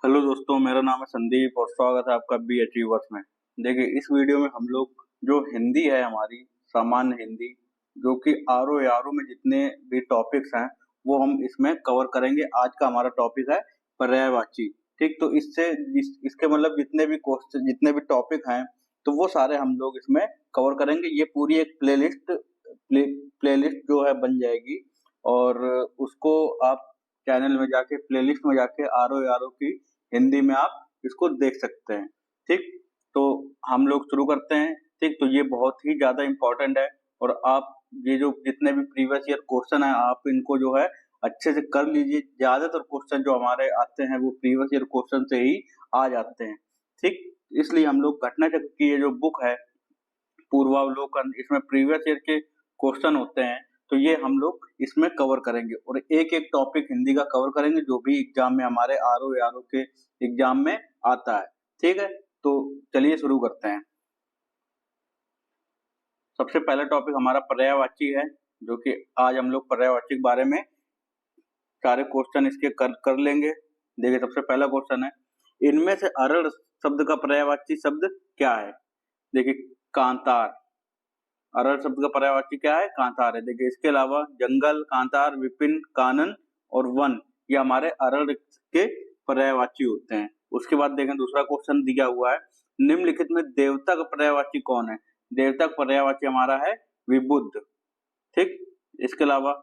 Hello दोस्तों, मेरा नाम है संदीप और स्वागत है आपका बी अचीवर्स में। देखिए, इस वीडियो में हम लोग जो हिंदी है हमारी सामान्य हिंदी, जो कि आर ओ में जितने भी टॉपिक्स हैं वो हम इसमें कवर करेंगे। आज का हमारा टॉपिक है पर्यायवाची। ठीक, तो इसके मतलब जितने भी क्वेश्चन जितने भी टॉपिक हैं तो वो सारे हम लोग इसमें कवर करेंगे। ये पूरी एक प्लेलिस्ट जो है बन जाएगी और उसको आप चैनल में जाके प्लेलिस्ट में जाके आर ओ की हिंदी में आप इसको देख सकते हैं। ठीक, तो हम लोग शुरू करते हैं। ठीक, तो ये बहुत ही ज्यादा इम्पोर्टेंट है और आप ये जो जितने भी प्रीवियस ईयर क्वेश्चन है आप इनको जो है अच्छे से कर लीजिए। ज्यादातर क्वेश्चन जो हमारे आते हैं वो प्रीवियस ईयर क्वेश्चन से ही आ जाते हैं। ठीक, इसलिए हम लोग घटना चक्र की ये जो बुक है पूर्वावलोकन, इसमें प्रीवियस ईयर के क्वेश्चन होते हैं तो ये हम लोग इसमें कवर करेंगे और एक एक टॉपिक हिंदी का कवर करेंगे जो भी एग्जाम में हमारे आर ओ के एग्जाम में आता है। ठीक है, तो चलिए शुरू करते हैं। सबसे पहला टॉपिक हमारा पर्यायवाची है, जो कि आज हम लोग पर्यायवाची के बारे में सारे क्वेश्चन इसके कर लेंगे। देखिए, सबसे पहला क्वेश्चन है, इनमें से अरल शब्द का पर्यायवाची शब्द क्या है? देखिए, कांतार। अरल शब्द का पर्यायवाची क्या है? कांतार है। देखिए, इसके अलावा जंगल, कांतार, विपिन, कानन और वन, ये हमारे अरल के पर्यायवाची होते हैं। उसके बाद देखें, दूसरा क्वेश्चन दिया हुआ है, निम्नलिखित में देवता का पर्यायवाची कौन है? देवता का पर्यायवाची हमारा है विबुद्ध। ठीक, इसके अलावा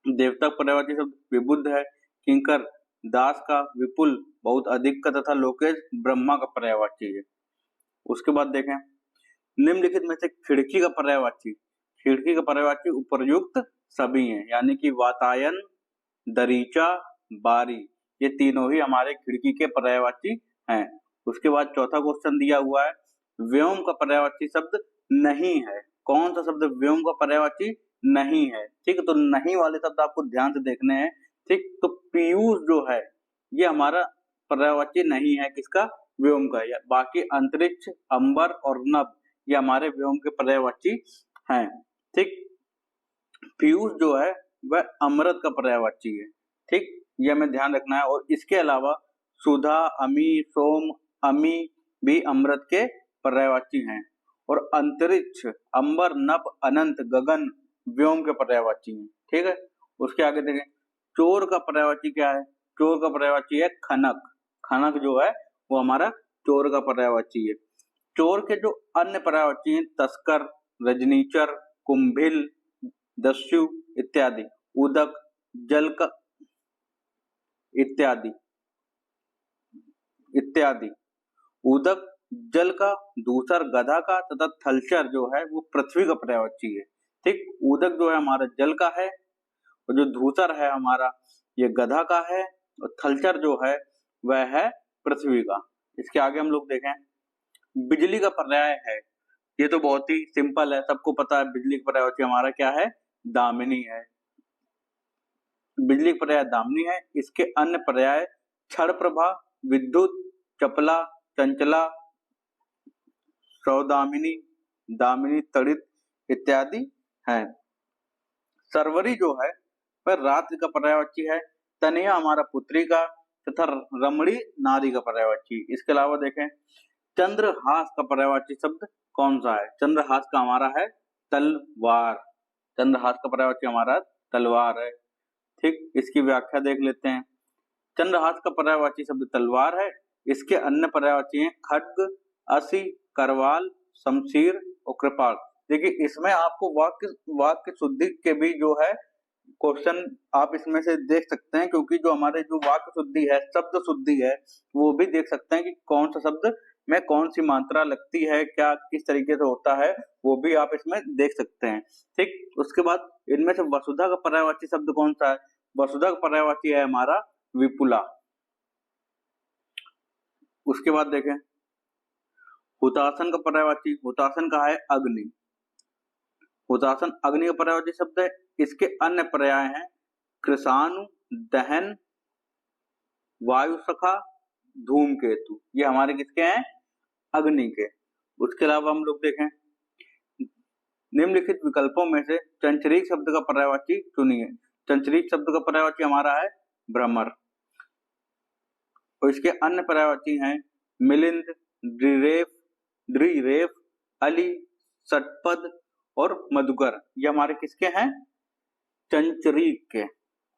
देवता का पर्यायवाची शब्द विबुद्ध है। किंकर, दास का विपुल, बहुत अधिक का तथा लोकेश ब्रह्मा का पर्यायवाची है। उसके बाद देखें, निम्नलिखित में से खिड़की का पर्यायवाची, खिड़की का पर्यायवाची उपर्युक्त सभी हैं, यानी कि वातायन, दरीचा, बारी, ये तीनों ही हमारे खिड़की के पर्यायवाची हैं। उसके बाद चौथा क्वेश्चन दिया हुआ है, व्योम का पर्यायवाची शब्द नहीं है। कौन सा शब्द व्योम का पर्यायवाची नहीं है? ठीक, तो नहीं वाले शब्द आपको ध्यान से देखने हैं। ठीक, तो पीयूष जो है ये हमारा पर्यायवाची नहीं है, किसका? व्योम का। या बाकी अंतरिक्ष, अंबर और नभ ये हमारे व्योम के पर्यायवाची हैं। ठीक, पीयूष जो है वह अमृत का पर्यायवाची है। ठीक, ये हमें ध्यान रखना है। और इसके अलावा सुधा, अमी, सोम, अमी भी अमृत के पर्यायवाची हैं। और अंतरिक्ष, अंबर, नभ, अनंत, गगन व्योम के पर्यायवाची हैं। ठीक है, उसके आगे देखें, चोर का पर्यायवाची क्या है? चोर का पर्यायवाची है खनक। खनक जो है वो हमारा चोर का पर्यायवाची है। चोर के जो अन्य पर्यायवाची हैं, तस्कर, रजनीचर, कुंभिल, दस्यु इत्यादि, उदक, जल का इत्यादि इत्यादि, उदक जल का, दूसर गधा का तथा थलचर जो है वो पृथ्वी का पर्यायवाची है। ठीक, उदक जो है हमारा जल का है और जो धूसर है हमारा ये गधा का है और थलचर जो है वह है पृथ्वी का। इसके आगे हम लोग देखें, बिजली का पर्याय है, ये तो बहुत ही सिंपल है, सबको पता है। बिजली का पर्यायवाची हमारा क्या है? दामिनी है। बिजली का पर्याय दामिनी है। इसके अन्य पर्याय क्षण प्रभा, विद्युत, चपला, चंचला, सौदामिनी, दामिनी, तड़ित इत्यादि हैं। सरवरी जो है वह रात्रि का पर्यायवाची है। तनया हमारा पुत्री का तथा रमणी नारी का पर्यायवाची। इसके अलावा देखें, चंद्रहास का पर्यायवाची शब्द कौन सा है? चंद्रहास का हमारा है तलवार। चंद्रहास का पर्यायवाची हमारा तलवार है। ठीक, इसकी व्याख्या देख लेते हैं। चंद्रहास का पर्यायवाची शब्द तलवार है। इसके अन्य पर्यायवाची हैं खड्ग, असी, करवाल, शमशीर और कृपाल। देखिए, इसमें आपको वाक्य वाक्य शुद्धि के भी जो है क्वेश्चन आप इसमें से देख सकते हैं, क्योंकि जो हमारे जो वाक्य शुद्धि है, शब्द शुद्धि है, वो भी देख सकते हैं कि कौन सा शब्द में कौन सी मात्रा लगती है, क्या किस तरीके से होता है, वो भी आप इसमें देख सकते हैं। ठीक, उसके बाद इनमें से वसुधा का पर्यायवाची शब्द कौन सा है? वसुधा का पर्यायवाची है हमारा विपुला। उसके बाद देखें, हुतासन का पर्यायवाची, हुतासन का है अग्नि। हुतासन अग्नि का पर्यायवाची शब्द है। इसके अन्य पर्याय हैं कृषाणु, दहन, वायु सखा, धूमकेतु, ये हमारे किसके हैं? अग्नि के। उसके अलावा हम लोग देखें, निम्नलिखित विकल्पों में से चंचरीक शब्द का पर्यायवाची चुनिए। चंचरीक शब्द का पर्यायवाची हमारा है भ्रमर। तो इसके अन्य पर्यायवाची हैं मिलिंद, द्विरेफ, द्विरेफ, अली, षटपद और मधुकर। ये हमारे किसके हैं? चंचरीक के।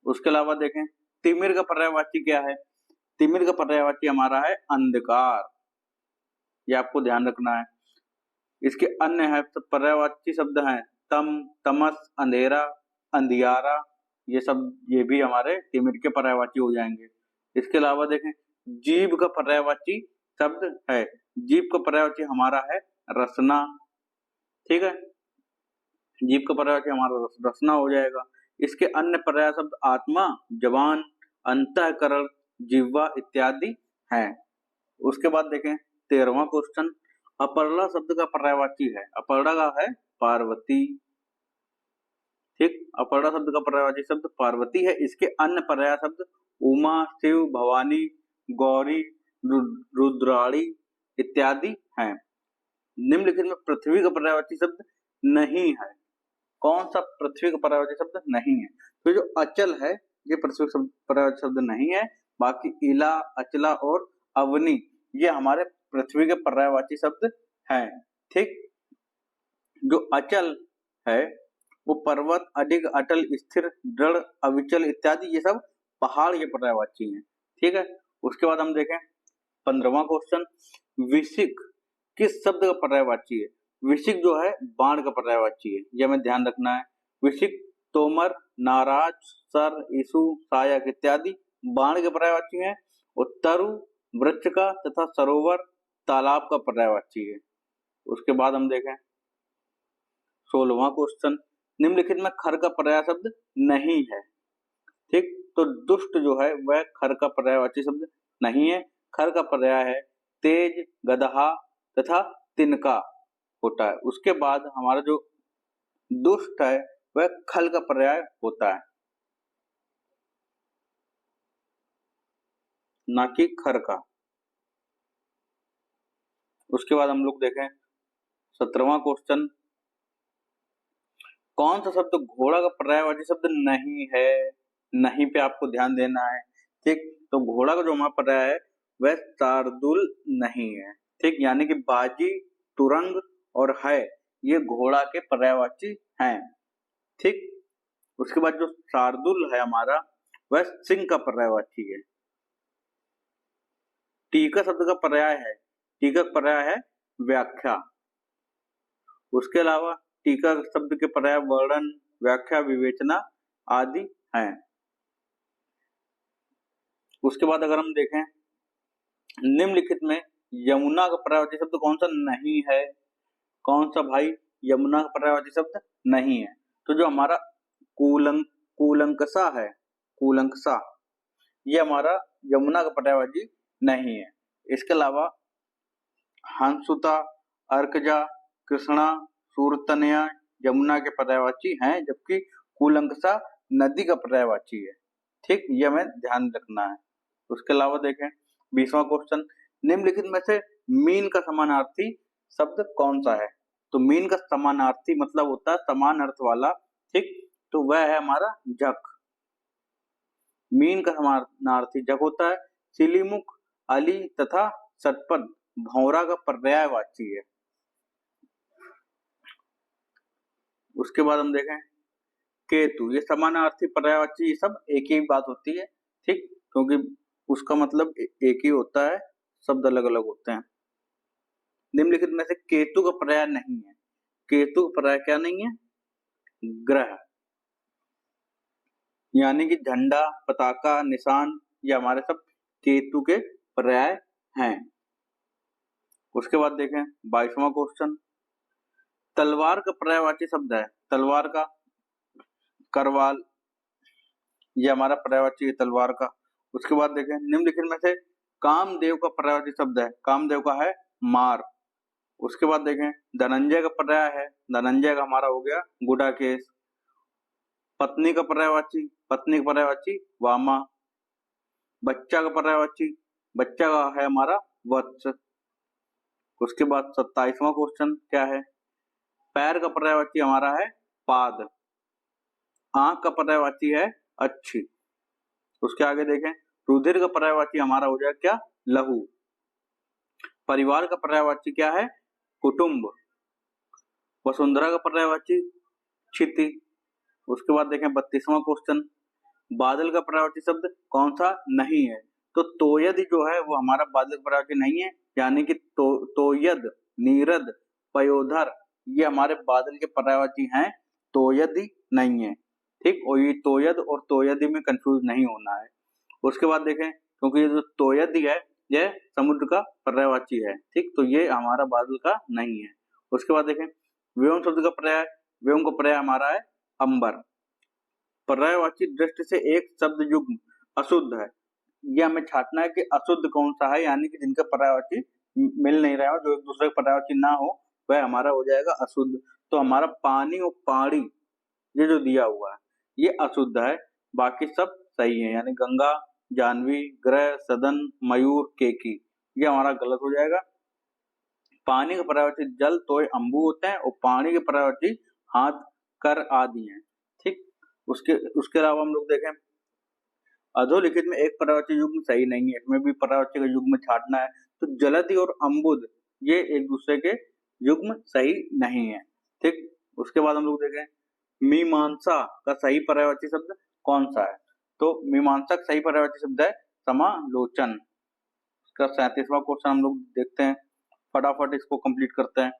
उसके अलावा देखें तिमिर का पर्यायवाची क्या है? तिमिर का पर्यायवाची हमारा है अंधकार, ये आपको ध्यान रखना है। इसके अन्य है पर्यायवाची शब्द हैं तम, तमस, अंधेरा, अंधियारा, ये सब ये भी हमारे तिमिर के पर्यायवाची हो जाएंगे। इसके अलावा देखें जीभ का पर्यायवाची शब्द है, जीभ का पर्यायवाची हमारा है रसना, ठीक है, जीभ का पर्यायवाची हमारा रसना हो जाएगा। इसके अन्य पर्याय शब्द आत्मा, जवान, अंतःकरण, जिह्वा इत्यादि हैं। उसके बाद देखें 13वां क्वेश्चन, अपर्णा शब्द का पर्यायवाची है, अपर्णा का है पार्वती, ठीक, अपर्णा शब्द का पर्यायवाची शब्द पार्वती है। इसके अन्य पर्याय शब्द उमा, शिव, भवानी, गौरी, रुद्राणी इत्यादि हैं। निम्नलिखित में पृथ्वी का पर्यायवाची शब्द नहीं है। कौन सा पृथ्वी का पर्यायवाची शब्द नहीं है? तो जो अचल है ये पृथ्वी का पर्यायवाची शब्द नहीं है, बाकी इला, अचला और अवनी ये हमारे पृथ्वी के पर्यायवाची शब्द हैं, ठीक। जो अचल है वो पर्वत, अधिक, अटल, स्थिर, दृढ़, अविचल इत्यादि ये सब पहाड़ ये पर्यायवाची हैं, ठीक है। उसके बाद हम देखें 15वां क्वेश्चन, विशिक किस शब्द का पर्यायवाची है? विशिक जो है बाण का पर्यायवाची है, यह हमें ध्यान रखना है। विशिक तोमर, नाराज, सर, ईसु, सहायक इत्यादि बाण के पर्यायवाची हैं। और तरु वृक्ष का तथा सरोवर तालाब का पर्यायवाची है। उसके बाद हम देखें 16वां क्वेश्चन, निम्नलिखित में खर का पर्याय शब्द नहीं है, ठीक। तो दुष्ट जो है वह खर का पर्यायवाची शब्द नहीं है। खर का पर्याय है तेज, गदहा तथा तिनका होता है। उसके बाद हमारा जो दुष्ट है वह खल का पर्याय होता है, ना कि खर का। उसके बाद हम लोग देखें 17वां क्वेश्चन, कौन सा शब्द घोड़ा का पर्यायवाची शब्द नहीं है? नहीं पे आपको ध्यान देना है, ठीक। तो घोड़ा का जो हमारा पर्याय है वह शार्दुल नहीं है, ठीक, यानी कि बाजी, तुरंग और है ये घोड़ा के पर्यायवाची हैं, ठीक। उसके बाद जो शार्दुल है हमारा वह सिंह का पर्यायवाची है। टीका शब्द का पर्याय है, टीका का पर्याय है व्याख्या। उसके अलावा टीका शब्द के पर्याय वर्णन, व्याख्या, विवेचना आदि हैं। उसके बाद अगर हम देखें निम्नलिखित में यमुना का पर्यायवाची शब्द कौन सा नहीं है? कौन सा भाई? यमुना का पर्यायवाची शब्द नहीं है। तो जो हमारा कूलंकसा है, कूलंकसा ये हमारा यमुना का पर्यायवाची नहीं है। इसके अलावा हंसुता, अर्कजा, कृष्णा, सूरतनया यमुना के पर्यायवाची हैं, जबकि कूलंकसा नदी का पर्यायवाची है, ठीक, ये हमें ध्यान रखना है। उसके अलावा देखें 20वां क्वेश्चन, निम्नलिखित में से मीन का समानार्थी शब्द कौन सा है? तो मीन का समानार्थी मतलब होता है समान अर्थ वाला, ठीक, तो वह है हमारा जख। मीन का समानार्थी जख होता है। सिलीमुख, अली तथा षटपद भौरा का पर्यायवाची है। उसके बाद हम देखें केतु, ये समानार्थी पर्यायवाची सब एक ही बात होती है, ठीक, क्योंकि उसका मतलब एक ही होता है, शब्द अलग अलग होते हैं। निम्नलिखित में से केतु का पर्याय नहीं है। केतु का पर्याय क्या नहीं है? ग्रह, यानी कि झंडा, पताका, निशान ये हमारे सब केतु के पर्याय हैं। उसके बाद देखें 22वां क्वेश्चन, तलवार का पर्यायवाची शब्द है, तलवार का करवाल, ये हमारा पर्यायवाची है तलवार का। उसके बाद देखें निम्नलिखित में से कामदेव का पर्यायवाची शब्द है, कामदेव का है मार। उसके बाद देखें धनंजय का पर्याय है, धनंजय का हमारा हो गया गुडाकेश। पत्नी का पर्यायवाची, पत्नी का पर्यायवाची वामा। बच्चा का पर्यायवाची, बच्चा का है हमारा वत्स। उसके बाद 27वां क्वेश्चन क्या है? पैर का पर्यायवाची हमारा है पाद। आंख का पर्यायवाची है अच्छी। उसके आगे देखें रुधिर का पर्यायवाची हमारा हो जाएगा क्या, लहू। परिवार का पर्यायवाची क्या है, कुटुंब। वसुंधरा का पर्यायवाची क्षिति। उसके बाद देखें 32वां क्वेश्चन, बादल का पर्यायवाची शब्द कौन सा नहीं है, तो तोयद जो है वो हमारा बादल का पर्यायवाची नहीं है, यानी कि तोयद, नीरद, पयोधर ये हमारे बादल के पर्यायवाची हैं, तोयदी नहीं है। ठीक, और ये तोयद और तोयदी में कंफ्यूज नहीं होना है। उसके बाद देखें, क्योंकि ये जो तोयदी है यह समुद्र का पर्यायवाची है, ठीक, तो ये हमारा बादल का नहीं है। उसके बाद देखें व्योम शब्द का पर्याय, व्योम का पर्याय हमारा है अंबर। पर्यायवाची दृष्टि से एक शब्द युग्म अशुद्ध है, ये हमें छांटना है कि अशुद्ध कौन सा है, यानी कि जिनका पर्यायवाची मिल नहीं रहा हो, जो एक दूसरे का पर्यायवाची ना हो, वह हमारा हो जाएगा अशुद्ध। तो हमारा पानी और पाड़ी ये जो दिया हुआ है ये अशुद्ध है, बाकी सब सही है, यानी गंगा, जानवी, ग्रह, सदन, मयूर, केकी ये हमारा गलत हो जाएगा। पानी का पर्यायवाची जल, तोय, अंबु होते हैं, और पानी के पर्यायवाची हाथ, कर आदि हैं। ठीक, उसके अलावा हम लोग देखें अधोलिखित में एक पर्यायवाची युग्म सही नहीं है, इसमें भी पर्यायवाची का युग्म छांटना है। तो जलधि और अम्बुद ये एक दूसरे के युग्म सही नहीं है। ठीक, उसके बाद हम लोग देखें मीमांसा का सही पर्यायवाची शब्द कौन सा है, तो मीमांसा का सही पर्यायवाची शब्द है समालोचन। इसका 37वां क्वेश्चन हम लोग देखते हैं, फटाफट इसको कंप्लीट करते हैं।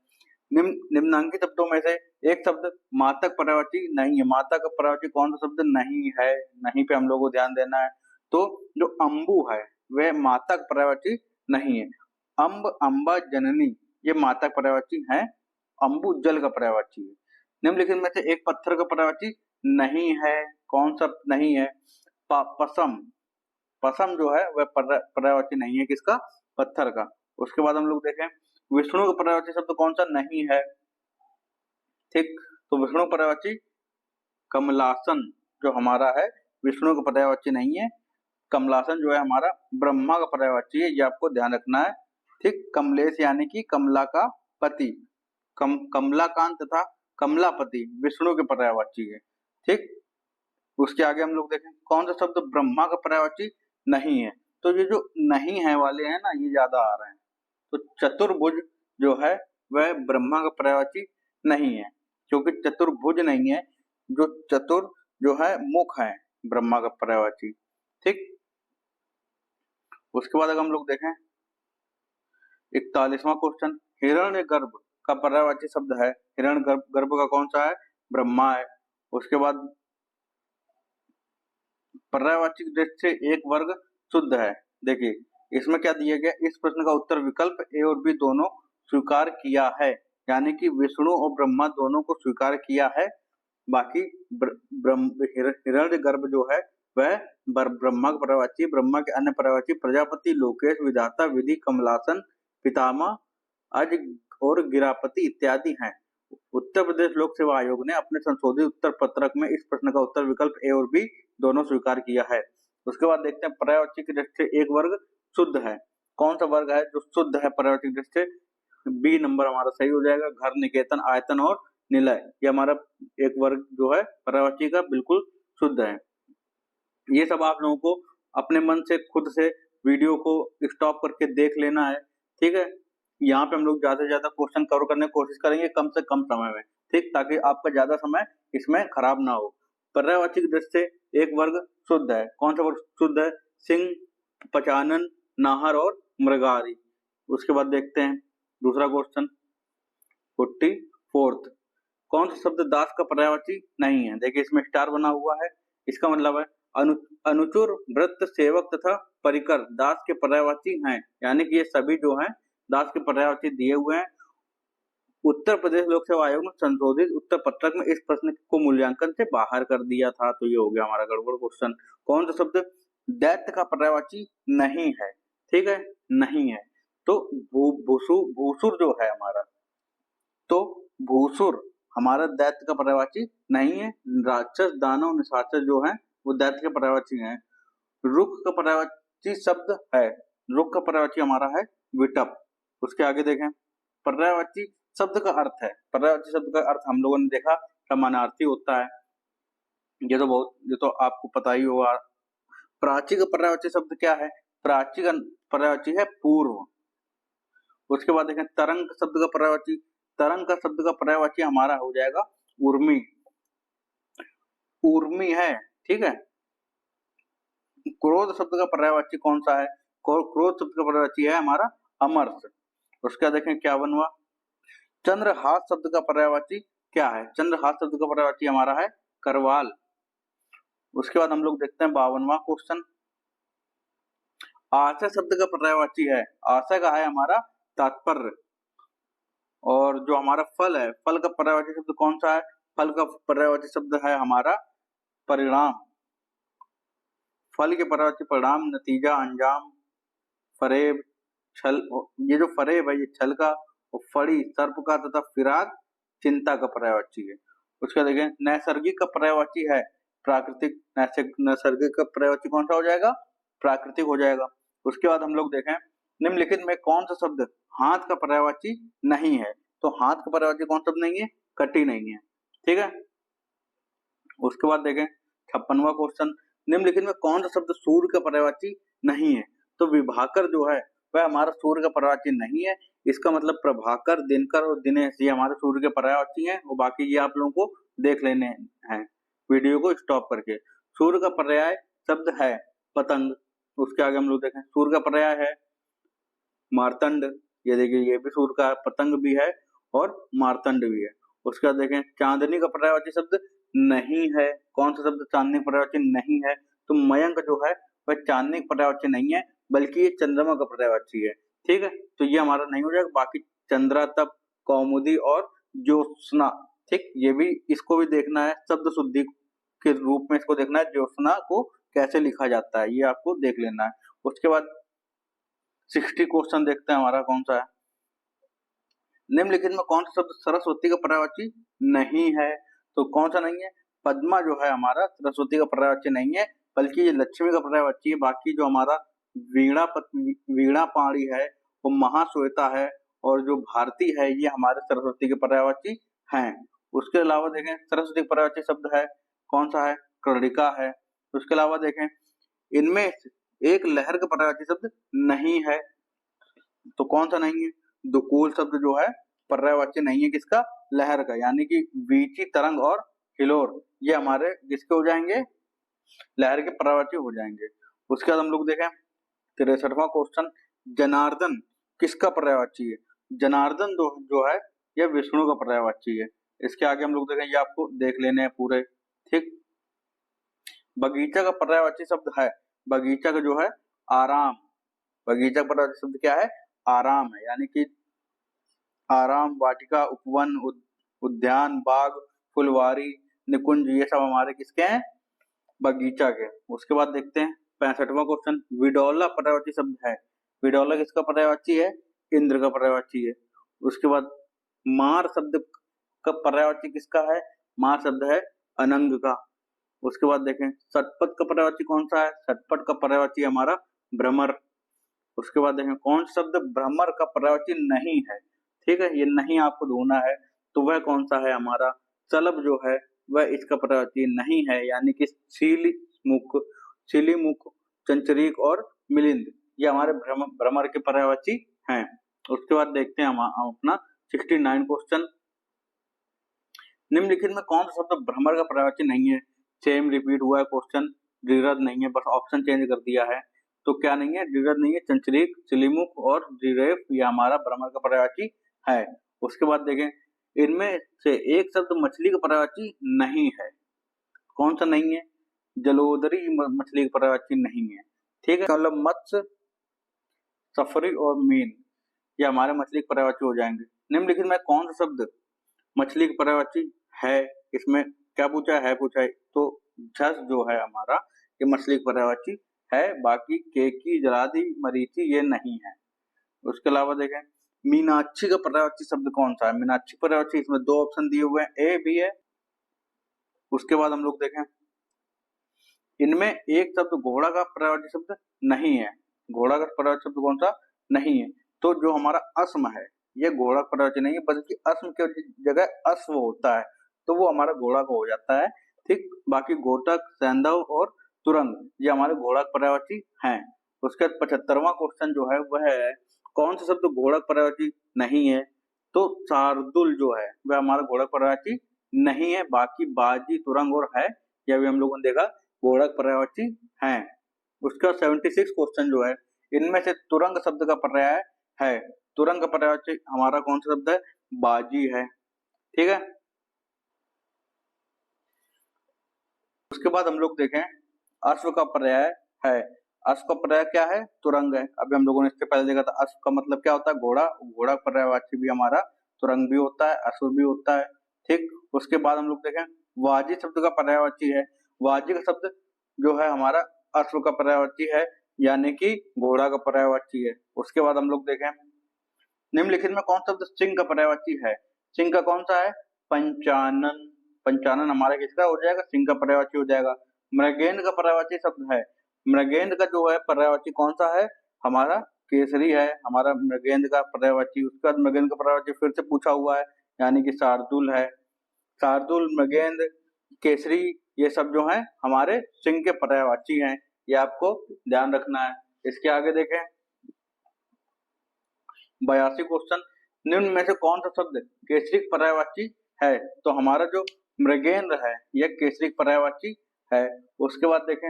निम्नांकित शब्दों में से एक शब्द मातक पर्यायवाची नहीं है, माता का पर्यायवाची कौन सा शब्द नहीं है, नहीं पे हम लोग को ध्यान देना है। तो जो अंबु है वह मातक पर्यायवाची नहीं है, अंब, अंबा, जननी ये मातक पर्यायवाची है, अंबु जल का पर्यायवाची है। निम्नलिखित में से एक पत्थर का पर्यायवाची नहीं है, कौन सा नहीं है, पसम, पसम जो है वह पर्यायवाची नहीं है किसका, पत्थर का। उसके बाद हम लोग देखें विष्णु का पर्यायवाची शब्द कौन सा नहीं है, ठीक, तो विष्णु पर्यायवाची कमलासन जो हमारा है विष्णु का पर्यायवाची नहीं है, कमलासन जो है हमारा ब्रह्मा का पर्यायवाची है, ये आपको ध्यान रखना है। ठीक, कमलेश यानी कि कमला का पति, कमलाकांत तथा कमलापति विष्णु के पर्यायवाची है। ठीक, उसके आगे हम लोग देखें कौन सा शब्द ब्रह्मा का पर्यायवाची नहीं है, तो ये जो नहीं है वाले हैं ना ये ज्यादा आ रहे हैं। तो चतुर्भुज जो है वह ब्रह्मा का पर्यायवाची नहीं है, क्योंकि चतुर्भुज नहीं है, जो चतुर जो है मुख है ब्रह्मा का पर्यायवाची। ठीक, उसके बाद अगर हम लोग देखें 41वां क्वेश्चन, हिरण्यगर्भ का पर्यायवाची शब्द है, हिरण्यगर्भ का कौन सा है, ब्रह्मा है। उसके बाद पर्यायवाची दृष्टि से एक वर्ग शुद्ध है, देखिए इसमें क्या दिया गया, इस प्रश्न का उत्तर विकल्प ए और बी दोनों स्वीकार किया है, यानी कि विष्णु और ब्रह्मा दोनों को स्वीकार किया है। बाकी हिरण्यगर्भ जो है वह ब्रह्मा का पर्यायवाची, ब्रह्मा के अन्य पर्यायवाची प्रजापति, लोकेश, विधाता, विधि, कमलासन, पितामह, अज और गिरापति इत्यादि हैं। उत्तर प्रदेश लोक सेवा आयोग ने अपने संशोधित उत्तर पत्रक में इस प्रश्न का उत्तर विकल्प ए और बी दोनों स्वीकार किया है। उसके बाद देखते हैं पर्यायवाची की दृष्टि से एक वर्ग शुद्ध है, कौन सा वर्ग है जो शुद्ध है पर्यायवाची की दृष्टि से, बी नंबर हमारा सही हो जाएगा, घर, निकेतन, आयतन और निलय ये हमारा एक वर्ग जो है पर्यायवाची का बिल्कुल शुद्ध है। ये सब आप लोगों को अपने मन से खुद से वीडियो को स्टॉप करके देख लेना है, ठीक है। यहाँ पे हम लोग ज्यादा से ज्यादा क्वेश्चन कवर करने की कोशिश करेंगे कम से कम समय में, ठीक, ताकि आपका ज्यादा समय इसमें खराब ना हो। पर्यायवाची की दृष्टि से एक वर्ग शुद्ध है, कौन सा वर्ग शुद्ध है, सिंह, पचानन, नाहर और मृगारी। उसके बाद देखते हैं दूसरा क्वेश्चन 44th, कौन सा शब्द दास का पर्यायवाची नहीं है, देखिए इसमें स्टार बना हुआ है, इसका मतलब है अनुचुर, वृत्त, सेवक तथा परिकर दास के पर्यायवाची हैं, यानी कि ये सभी जो हैं दास के पर्यायवाची दिए हुए हैं। उत्तर प्रदेश लोक सेवा आयोग ने संशोधित उत्तर पत्रक में इस प्रश्न को मूल्यांकन से बाहर कर दिया था, तो ये हो गया हमारा गड़बड़ क्वेश्चन। कौन सा शब्द दैत्य का पर्यायवाची नहीं है, ठीक है, नहीं है, तो भूसुर जो है हमारा, तो भूसुर हमारा दैत्य का पर्यायवाची नहीं है। राक्षस, दानव, निशाचर जो है वो दैत्य के पर्यायवाची हैं। रुख का पर्यायवाची शब्द है, रुख का पर्यायवाची हमारा है विटप। उसके आगे देखें पर्यायवाची शब्द का अर्थ है, पर्यायवाची शब्द का अर्थ हम लोगों ने देखा समानार्थी होता है, ये तो आपको पता ही होगा। प्राची का पर्यायवाची शब्द क्या है? प्राची का पर्यायवाची है पूर्व। उसके बाद देखें तरंग शब्द का पर्यायवाची, तरंग का शब्द का पर्यायवाची हमारा हो जाएगा उर्मी। उर्मी है, ठीक है। क्रोध शब्द का पर्यायवाची कौन सा है? क्रोध शब्द का पर्यायवाची है हमारा अमर्ष। उसके बाद देखें क्या बनवा, चंद्रहास शब्द का पर्यायवाची क्या है? चंद्रहास शब्द का पर्यायवाची हमारा है करवाल। उसके बाद हम लोग देखते हैं 52वां क्वेश्चन, आशय शब्द का पर्यायवाची है, आशय का है हमारा तात्पर्य। और जो हमारा फल है, फल का पर्यायवाची शब्द कौन सा है? फल का पर्यायवाची शब्द है हमारा परिणाम। फल के पर्यायवाची परिणाम, नतीजा, अंजाम, फरेब, छल। ये जो फरेब है ये छल का, और फड़ी सर्प का, तथा फिराक चिंता का पर्यायवाची है। उसका देखें नैसर्गिक का पर्यायवाची है प्राकृतिक। नैसर्गिक का पर्यायवाची कौन सा हो जाएगा? प्राकृतिक हो जाएगा। उसके बाद हम लोग देखें निम्नलिखित में कौन सा शब्द हाथ का पर्यायवाची नहीं है? तो हाथ का पर्यायवाची कौन शब्द नहीं है? कटी नहीं है, ठीक है। उसके बाद देखें 56वां क्वेश्चन, निम्नलिखित में कौन सा शब्द सूर्य का पर्यायवाची नहीं है? तो विभाकर जो है वह हमारा सूर्य का पर्यायवाची नहीं है। इसका मतलब प्रभाकर, दिनकर और दिनेश ये हमारे सूर्य के पर्यायवाची हैं, और बाकी ये आप लोगों को देख लेने हैं वीडियो को स्टॉप करके। सूर्य का पर्याय शब्द है पतंग। उसके आगे हम लोग देखें सूर्य का पर्याय है मार्तंड। ये देखिए ये भी सूर्य का, पतंग भी है और मार्तंड भी है। उसके बाद देखें चांदनी का पर्यायवाची शब्द नहीं है। कौन सा शब्द चांदनी का पर्यायवाची नहीं है? तो मयंक जो है वह चांदनी का पर्यायवाची नहीं है, बल्कि ये चंद्रमा का पर्यायवाची है, ठीक है। तो ये हमारा नहीं हो जाएगा। बाकी चंद्रा, तप, कौमुदी और ज्योत्सना, ठीक, ये भी इसको भी देखना है, शब्द शुद्धि के रूप में इसको देखना है, ज्योत्सना को कैसे लिखा जाता है ये आपको देख लेना है। उसके बाद 60 क्वेश्चन देखते हैं हमारा कौन सा है, निम्नलिखित में कौन सा शब्द सरस्वती का पर्यायवाची नहीं है? तो कौन सा नहीं है? पद्मा जो है हमारा सरस्वती का पर्यायवाची नहीं है, बल्कि ये लक्ष्मी का पर्यायवाची है। बाकी जो हमारा वीणा पाणी है, वो महाश्वेता है, और जो भारती है ये हमारे सरस्वती के पर्यायवाची हैं। उसके अलावा देखें सरस्वती का पर्यायवाची शब्द है कौन सा है? कर्णिका है। उसके अलावा देखें इनमें एक लहर का पर्यायवाची शब्द नहीं है। तो कौन सा नहीं है? दुकूल शब्द जो है पर्यायवाची नहीं है किसका? लहर का। यानी कि वीची, तरंग और हिलोर ये हमारे किसके हो जाएंगे? लहर के पर्यायवाची हो जाएंगे। उसके बाद हम लोग देखें 63वां क्वेश्चन, जनार्दन किसका पर्यायवाची है? जनार्दन जो है यह विष्णु का पर्यायवाची है। इसके आगे हम लोग देखें, ये आपको देख लेने हैं पूरे, ठीक। बगीचा का पर्यायवाची शब्द है, बगीचा का जो है आराम। बगीचा का पर्यायवाची शब्द क्या है? आराम है। यानी कि आराम, वाटिका, उपवन, उद्यान, बाग, फुलवारी, निकुंज ये सब हमारे किसके हैं? बगीचा के। उसके बाद देखते हैं 65वां क्वेश्चन, विडोला पर्यायवाची शब्द है। विडोला किसका पर्यायवाची है? इंद्र का पर्यायवाची है। उसके बाद मार शब्द का पर्यायवाची किसका है? मार शब्द है अनंग का। उसके बाद देखें सटपट का पर्यायवाची कौन सा है? सटपट का पर्यायवाची हमारा भ्रमर। उसके बाद देखें कौन शब्द भ्रमर का पर्यायवाची नहीं है, ठीक है, ये नहीं आपको ढूंढना है। तो वह कौन सा है? हमारा चलब जो है वह इसका पर्यायवाची नहीं है। यानी कि सिलीमुख, चंचरीक और मिलिंद ये हमारे भ्रमर के पर्यायवाची हैं। उसके बाद देखते हैं हम अपना 69 क्वेश्चन, निम्नलिखित में कौन सा शब्द भ्रमर का पर्यायवाची नहीं है? सेम रिपीट हुआ है क्वेश्चन, ड्रीरद नहीं है, बस ऑप्शन चेंज कर दिया है। तो क्या नहीं है? ड्रीरद नहीं है, चंचरीक, सिलीमुख और ड्रीरेफ ये हमारा भ्रमर का पर्यायवाची है। उसके बाद देखें इनमें से एक शब्द मछली का पर्यायवाची नहीं है। कौन सा नहीं है? जलोदरी मछली का पर्यायवाची नहीं है, ठीक है। मतलब मत्स्य, सफरी और मीन ये हमारे मछली के पर्यायवाची हो जाएंगे। निम्नलिखित में कौन सा शब्द मछली के पर्यायवाची है? इसमें क्या पूछा है? पूछा है तो झस जो है हमारा ये मछली के पर्यायवाची है। बाकी केकी, जलादी, मरीची ये नहीं है। उसके अलावा देखें मीनाक्षी का पर्यायवाची शब्द कौन सा है? मीनाक्षी पर्यायवाची इसमें दो ऑप्शन दिए हुए हैं, ए भी है। उसके बाद हम लोग देखें इनमें एक शब्द घोड़ा का पर्यायवाची शब्द नहीं है। घोड़ा का पर्यायवाची शब्द कौन सा? नहीं है। तो जो हमारा अस्म है ये घोड़ा का पर्यायवाची नहीं है, बल्कि अस्म की जगह अश्व होता है, तो वो हमारा घोड़ा का हो जाता है, ठीक। बाकी गोटक, सैंधव और तुरंग, ये हमारे घोड़ा का पर्यायवाची हैं। उसके बाद 75वां क्वेश्चन जो है वह है कौन सा शब्द घोड़ा का पर्यायवाची नहीं है? तो शार्दुल जो है वह हमारा घोड़ा का पर्यायवाची नहीं है। बाकी बाजी, तुरंग और है यह भी हम लोगों ने देखा घोड़ा का पर्यायवाची हैं। उसका 76 क्वेश्चन जो है इनमें से तुरंग शब्द का पर्याय है, तुरंग का पर्यायवाची हमारा कौन सा शब्द है? बाजी है। ठीक है, उसके बाद हम लोग देखें अश्व का पर्याय है। अश्व का पर्याय क्या है? तुरंग है। अभी हम लोगों ने इससे पहले देखा था अश्व का मतलब क्या होता है? घोड़ा। घोड़ा पर्यायवाची भी हमारा तुरंग भी होता है, अश्व भी होता है। ठीक, उसके बाद हम लोग देखें वाजी शब्द का पर्यायवाची है। वाजी का शब्द जो है हमारा अश्व का पर्यायवाची है, यानी कि घोड़ा का पर्यायवाची है। उसके बाद हम लोग देखें निम्नलिखित में कौन सा शब्द सिंह का पर्यायवाची है? सिंह का कौन सा है? पंचानन। पंचानन हमारा किसका हो जाएगा? सिंह का पर्यायवाची हो जाएगा। मृगेंद्र का पर्यायवाची शब्द है, मृगेंद्र का जो है पर्यायवाची कौन सा है? हमारा केसरी है, हमारा मृगेंद्र का पर्यायवाची। उसके बाद मृगेंद्र का पर्यायवाची फिर से पूछा हुआ है, यानी कि शार्दुल है। शार्दुल, मृगेंद्र, केसरी ये सब जो है हमारे सिंह के पर्यायवाची हैं, ये आपको ध्यान रखना है। इसके आगे देखें 82 क्वेश्चन, निम्न में से कौन सा शब्द केसरी पर्यायवाची है? तो हमारा जो मृगेंद्र है यह केसरी पर्यायवाची है। उसके बाद देखें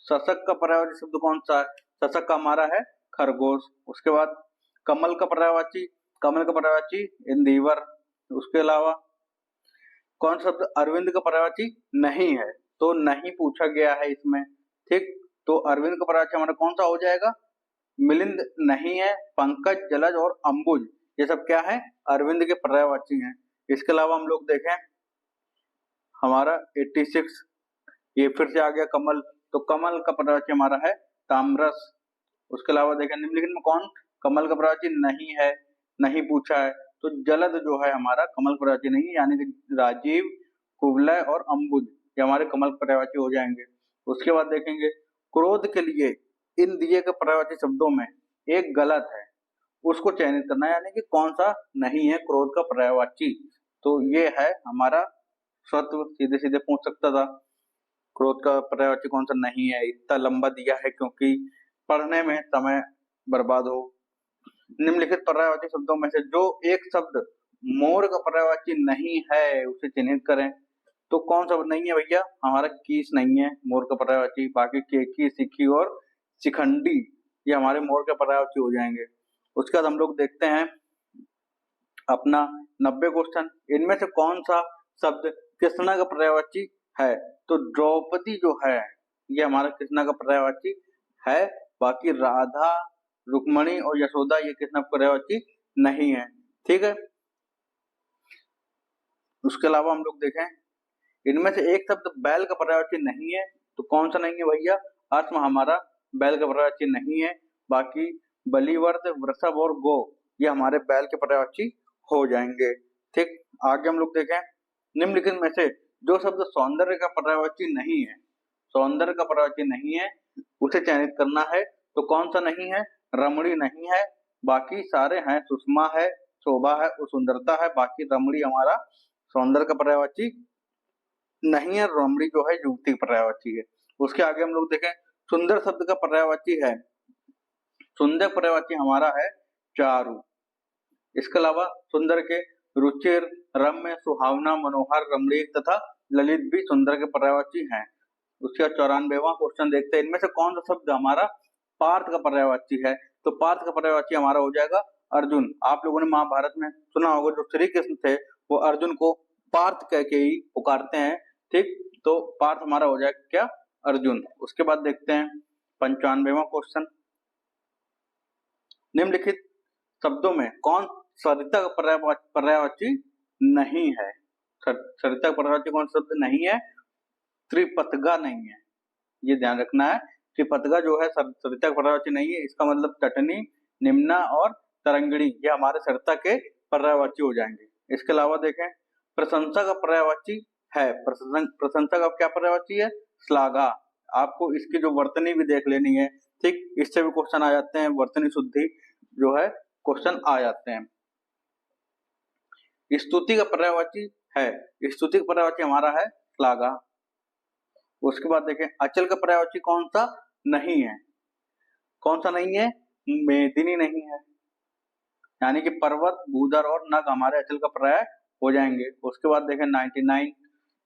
शशक का पर्यायवाची शब्द कौन सा है? शशक का हमारा है खरगोश। उसके बाद कमल का पर्यायवाची, कमल का पर्यायवाची इंदिवर। उसके अलावा कौन सा शब्द अरविंद का पर्यायवाची नहीं है? तो नहीं पूछा गया है इसमें। ठीक, तो अरविंद का पर्यायवाची हमारा कौन सा हो जाएगा? मिलिंद नहीं है, पंकज, जलज और अंबुज ये सब क्या है? अरविंद के पर्यायवाची हैं। इसके अलावा हम लोग देखें हमारा 86 ये फिर से आ गया कमल, तो कमल का पर्यायवाची हमारा है ताम्रस। उसके अलावा देखें निम्नलिखित में कौन कमल का पर्यायवाची नहीं है? नहीं पूछा है, तो जलद जो है हमारा कमल पर्यायवाची नहीं है, यानी कि राजीव, कुवलय और अंबुज ये हमारे कमल पर्यायवाची हो जाएंगे। उसके बाद देखेंगे क्रोध के लिए इन दिए के पर्यायवाची शब्दों में एक गलत है, उसको चयनित करना है, यानी कि कौन सा नहीं है क्रोध का पर्यायवाची। तो ये है हमारा सत्व, सीधे सीधे पूछ सकता था क्रोध का पर्यायवाची कौन सा नहीं है। इतना लंबा दिया है क्योंकि पढ़ने में समय बर्बाद हो। निम्नलिखित पर्यायवाची शब्दों में से जो एक शब्द मोर का पर्यायवाची नहीं है उसे चिन्हित करें। तो कौन सा नहीं है भैया? हमारा कीस नहीं है मोर का पर्यायवाची। बाकी केकी, सिक्की और शिखंडी ये हमारे मोर के पर्यायवाची हो जाएंगे। उसके बाद हम लोग देखते हैं अपना 90 क्वेश्चन, इनमें से कौन सा शब्द कृष्णा का पर्यायवाची है? तो द्रौपदी जो है ये हमारा कृष्णा का पर्यायवाची है। बाकी राधा, रुक्मणी और यशोदा ये कृष्णा का पर्यायवाची नहीं है। ठीक है, उसके अलावा हम लोग देखें इनमें से एक शब्द बैल का पर्यायवाची नहीं है, तो कौन सा नहीं है भैया? अस्म हमारा बैल का पर्यायवाची नहीं है। बाकी बलिवर्ध, वृषभ और गो ये हमारे बैल के पर्यायवाची हो जाएंगे। ठीक, आगे हम लोग देखें निम्नलिखित में से जो शब्द सौंदर्य का पर्यायवाची नहीं है, सौंदर्य का पर्यायवाची नहीं है उसे चयनित करना है। तो कौन सा नहीं है? रमणी नहीं है, बाकी सारे हैं, सुषमा है, शोभा है और सुंदरता है। बाकी रमणी हमारा सौंदर्य का पर्यायवाची नहीं है, रमणी जो है युवती पर्यायवाची है। उसके आगे हम लोग देखें सुंदर शब्द का पर्यायवाची है, सुंदर पर्यायवाची हमारा है चारु। इसके अलावा सुंदर के रुचिर, रम्य, सुहावना, मनोहर, रमणीक तथा ललित भी सुंदर के पर्यायवाची हैं। उसका 94वां क्वेश्चन देखते हैं इनमें से कौन सा शब्द हमारा पार्थ का पर्यायवाची है? तो पार्थ का पर्यायवाची हमारा हो जाएगा अर्जुन। आप लोगों ने महाभारत में सुना होगा जो श्री कृष्ण थे वो अर्जुन को पार्थ कह के ही पुकारते हैं। ठीक, तो पार्थ हमारा हो जाएगा क्या? अर्जुन। उसके बाद देखते हैं 95वां क्वेश्चन, निम्नलिखित शब्दों में कौन सरिता का पर्यायवाची नहीं है? सरिता का पर्यायवाची कौन शब्द नहीं है? त्रिपतगा नहीं है, ये ध्यान रखना है। त्रिपतगा जो है सरिता का पर्यायवाची नहीं है, इसका मतलब तटनी, निम्ना और तरंगिणी ये हमारे सरिता के पर्यायवाची हो जाएंगे। इसके अलावा देखें प्रशंसा का पर्यायवाची है, प्रशंसा का क्या पर्यायवाची है? श्लाघा। आपको इसकी जो वर्तनी भी देख लेनी है। ठीक, इससे भी क्वेश्चन आ जाते हैं, वर्तनी शुद्धि जो है क्वेश्चन आ जाते हैं। स्तुति का पर्यायवाची है, स्तुति का पर्यायवाची हमारा है श्लाघा। उसके बाद देखें अचल का पर्यायवाची कौन सा नहीं है, कौन सा नहीं है, मेदिनी नहीं है, यानी कि पर्वत, भूधर और नग हमारे अचल का पर्याय हो जाएंगे। उसके बाद देखें 99,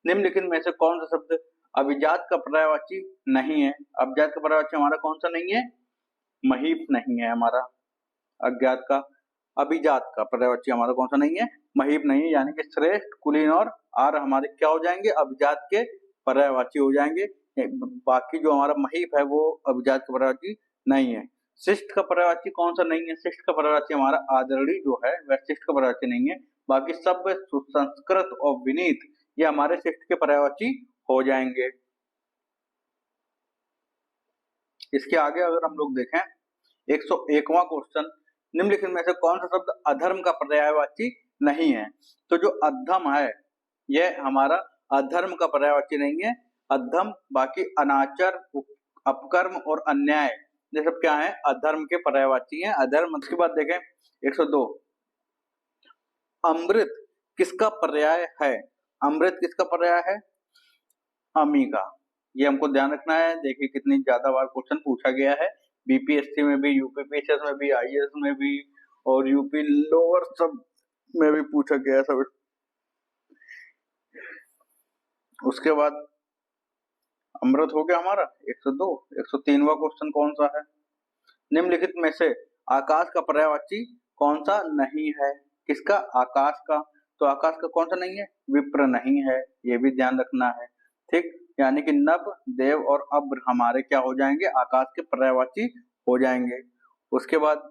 निम्नलिखित में से कौन सा शब्द अभिजात का पर्यायवाची नहीं है। अभिजात का पर्यायवाची हमारा कौन सा नहीं है, महीप नहीं है हमारा। अज्ञात का अभिजात का पर्यायवाची हमारा कौन सा नहीं है, महीप नहीं है, यानी कि श्रेष्ठ, कुलीन और आर हमारे क्या हो जाएंगे, अभिजात के पर्यायवाची हो जाएंगे। बाकी जो हमारा महीप है वो अभिजात का पर्यायवाची नहीं है। शिष्ट का पर्यायवाची कौन सा नहीं है, शिष्ट का पर्यायवाची हमारा आदरणीय जो है वह शिष्ट का पर्यायवाची नहीं है। बाकी सभ्य, सुसंस्कृत और विनीत ये हमारे शिष्ट के पर्यायवाची हो जाएंगे। इसके आगे अगर हम लोग देखें 101वां क्वेश्चन, निम्नलिखित में से कौन सा शब्द अधर्म का पर्यायवाची नहीं है। तो जो अधम है यह हमारा अधर्म का पर्यायवाची नहीं है। अधम बाकी अनाचर, अपकर्म और अन्याय ये सब क्या है, अधर्म के पर्यायवाची हैं। अधर्म। उसके बाद देखें 102, अमृत किसका पर्याय है, अमृत किसका पर्याय है, अमी का। ये हमको ध्यान रखना है। देखिए कितनी ज्यादा बार क्वेश्चन पूछा गया है, बीपीएससी में भी, यूपीपीएससी में भी, आईएएस में भी और यूपी लोअर सब में भी पूछा गया है सब। उसके बाद अमृत हो गया हमारा 102। 103वां क्वेश्चन कौन सा है, निम्नलिखित में से आकाश का पर्यायवाची कौन सा नहीं है। किसका, आकाश का। तो आकाश का कौन सा नहीं है, विप्र नहीं है, ये भी ध्यान रखना है। ठीक, यानी कि नभ, देव और अब्र हमारे क्या हो जाएंगे, आकाश के पर्यायवाची हो जाएंगे। उसके बाद